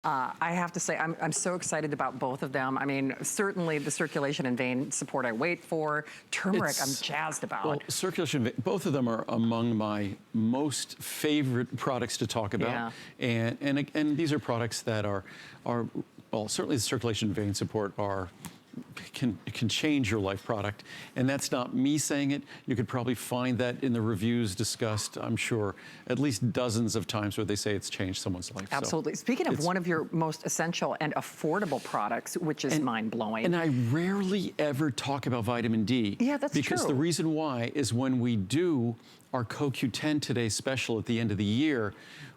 I have to say, I'm so excited about both of them. I mean, certainly the circulation and vein support I wait for. Turmeric, I'm jazzed about. Well, circulation, both of them are among my most favorite products to talk about. Yeah. And these are products that are, well, certainly the circulation and vein support can change your life product. And that's not me saying it. You could probably find that in the reviews discussed, I'm sure, at least dozens of times where they say it's changed someone's life. Absolutely. So speaking of one of your most essential and affordable products, which is mind-blowing. And I rarely ever talk about vitamin D. Yeah, that's true. Because the reason why is when we do our CoQ10 Today special at the end of the year,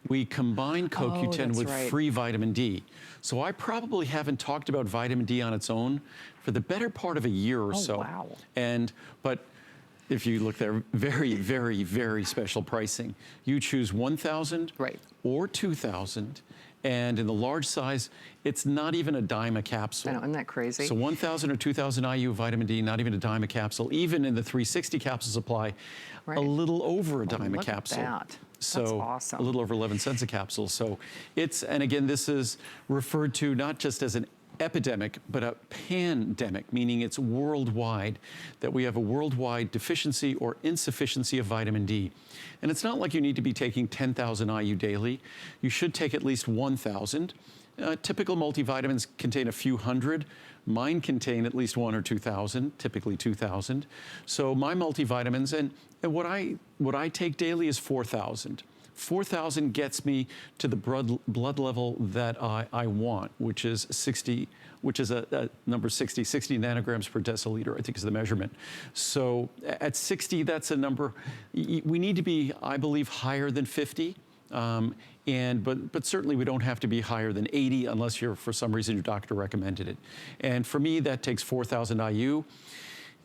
we combine CoQ10 with free vitamin D. So I probably haven't talked about vitamin D on its own for the better part of a year or so. Wow. But if you look there, very, very, very special pricing. You choose 1,000 or 2,000. And in the large size, it's not even a dime a capsule. I know, isn't that crazy? So 1,000 or 2,000 IU vitamin D, not even a dime a capsule. Even in the 360 capsule supply, a little over a dime a capsule. Look at that. So that's awesome. A little over 11 cents a capsule. So it's, and again, this is referred to not just as an epidemic, but a pandemic, meaning it's worldwide, that we have a worldwide deficiency or insufficiency of vitamin D. And it's not like you need to be taking 10,000 IU daily. You should take at least 1,000. Typical multivitamins contain a few hundred. Mine contain at least 1,000 or 2,000, typically 2,000. So my multivitamins, and what I take daily is 4,000. 4,000 gets me to the blood level that I want, which is 60, which is a number 60 nanograms per deciliter, I think is the measurement. So at 60, that's a number, we need to be, I believe, higher than 50. But certainly we don't have to be higher than 80 unless you're, for some reason, your doctor recommended it. And for me, that takes 4,000 IU.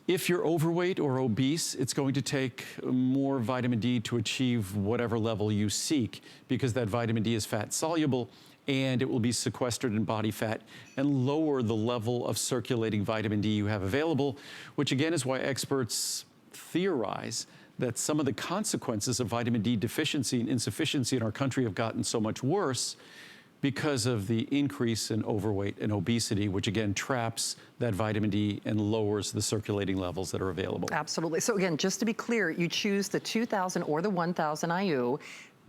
If you're overweight or obese, it's going to take more vitamin D to achieve whatever level you seek, because that vitamin D is fat soluble and it will be sequestered in body fat and lower the level of circulating vitamin D you have available, which again is why experts theorize that some of the consequences of vitamin D deficiency and insufficiency in our country have gotten so much worse because of the increase in overweight and obesity, which again traps that vitamin D and lowers the circulating levels that are available. Absolutely. So again, just to be clear, you choose the 2,000 or the 1,000 IU.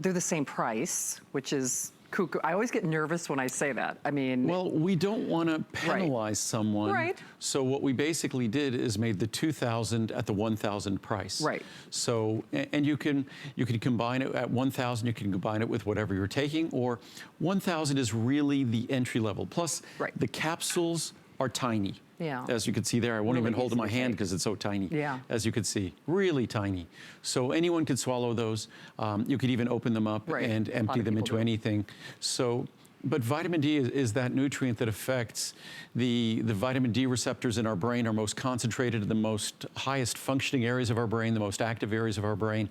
They're the same price, which is cuckoo. I always get nervous when I say that. I mean, well, we don't want to penalize someone. Right. So what we basically did is made the 2,000 at the 1,000 price. Right. So, and you can combine it at 1,000. You can combine it with whatever you're taking, or 1,000 is really the entry level. Plus, the capsules are tiny. Yeah. As you can see there, I won't even hold in my hand because it's so tiny. Yeah. As you can see, really tiny. So anyone could swallow those. You could even open them up and empty them into anything. So, but vitamin D is that nutrient that affects the vitamin D receptors in our brain are most concentrated in the most highest functioning areas of our brain, the most active areas of our brain.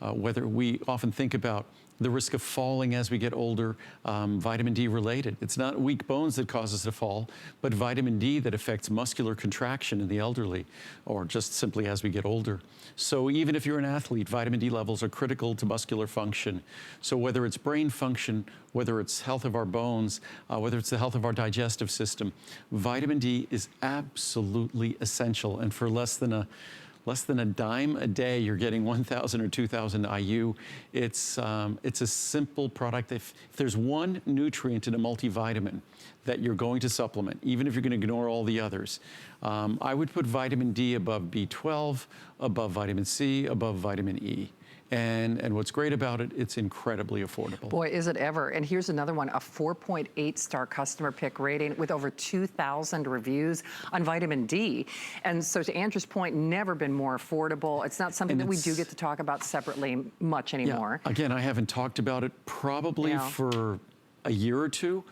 Whether we often think about the risk of falling as we get older, vitamin D related. It's not weak bones that cause us to fall, but vitamin D that affects muscular contraction in the elderly, or just simply as we get older. So even if you're an athlete, vitamin D levels are critical to muscular function. So whether it's brain function, whether it's health of our bones, whether it's the health of our digestive system, vitamin D is absolutely essential. And for less than a dime a day, you're getting 1,000 or 2,000 IU. It's a simple product. If there's one nutrient in a multivitamin that you're going to supplement, even if you're going to ignore all the others, I would put vitamin D above B12, above vitamin C, above vitamin E. And what's great about it, it's incredibly affordable. Boy, is it ever. And here's another one, a 4.8 star customer pick rating with over 2,000 reviews on vitamin D. And so to Andrew's point, never been more affordable. It's not something that we do get to talk about separately much anymore. Yeah. Again, I haven't talked about it probably for a year or two,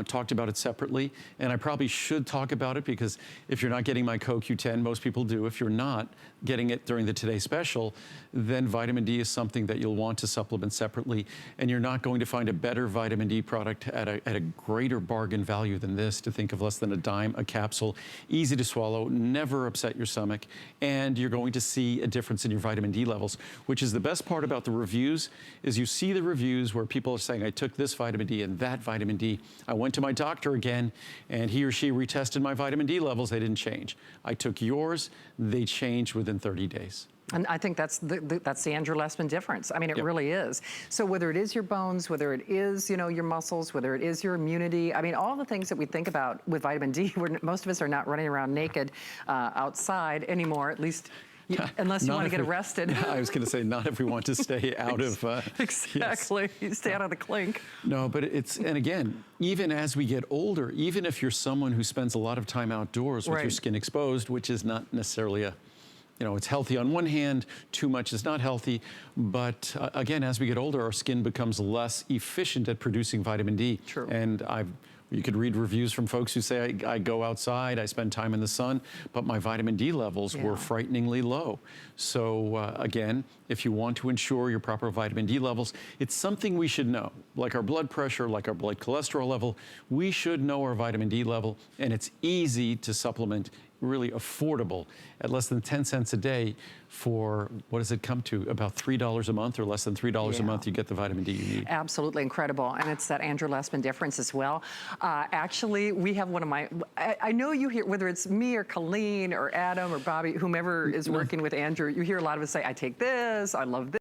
talked about it separately, and I probably should talk about it because if you're not getting my CoQ10, most people do. If you're not getting it during the Today Special, then vitamin D is something that you'll want to supplement separately, and you're not going to find a better vitamin D product at a greater bargain value than this. To think of less than a dime a capsule, easy to swallow, never upset your stomach, and you're going to see a difference in your vitamin D levels, which is the best part about the reviews, is you see the reviews where people are saying, I took this vitamin D and that vitamin D. I went to my doctor again, and he or she retested my vitamin D levels. They didn't change. I took yours. They changed within 30 days. And I think that's the Andrew Lessman difference. I mean, it Yep. really is. So whether it is your bones, whether it is, you know, your muscles, whether it is your immunity, I mean, all the things that we think about with vitamin D, most of us are not running around naked outside anymore, at least unless you want to get arrested. I was going to say, not if we want to stay out of... Exactly. Yes. You stay out of the clink. No, but and again, even as we get older, even if you're someone who spends a lot of time outdoors with your skin exposed, which is not necessarily you know, it's healthy on one hand, too much is not healthy, but again, as we get older, our skin becomes less efficient at producing vitamin D. True. And you could read reviews from folks who say, I go outside, I spend time in the sun, but my vitamin D levels were frighteningly low. So again, if you want to ensure your proper vitamin D levels, it's something we should know. Like our blood pressure, like our blood cholesterol level, we should know our vitamin D level, and it's easy to supplement, really affordable, at less than 10 cents a day for, what does it come to? About $3 a month, or less than $3 a month, you get the vitamin D you need. Absolutely incredible. And it's that Andrew Lessman difference as well. Actually, we have one of my, I know you hear, whether it's me or Colleen or Adam or Bobby, whomever is working with Andrew, you hear a lot of us say, I take this, I love this.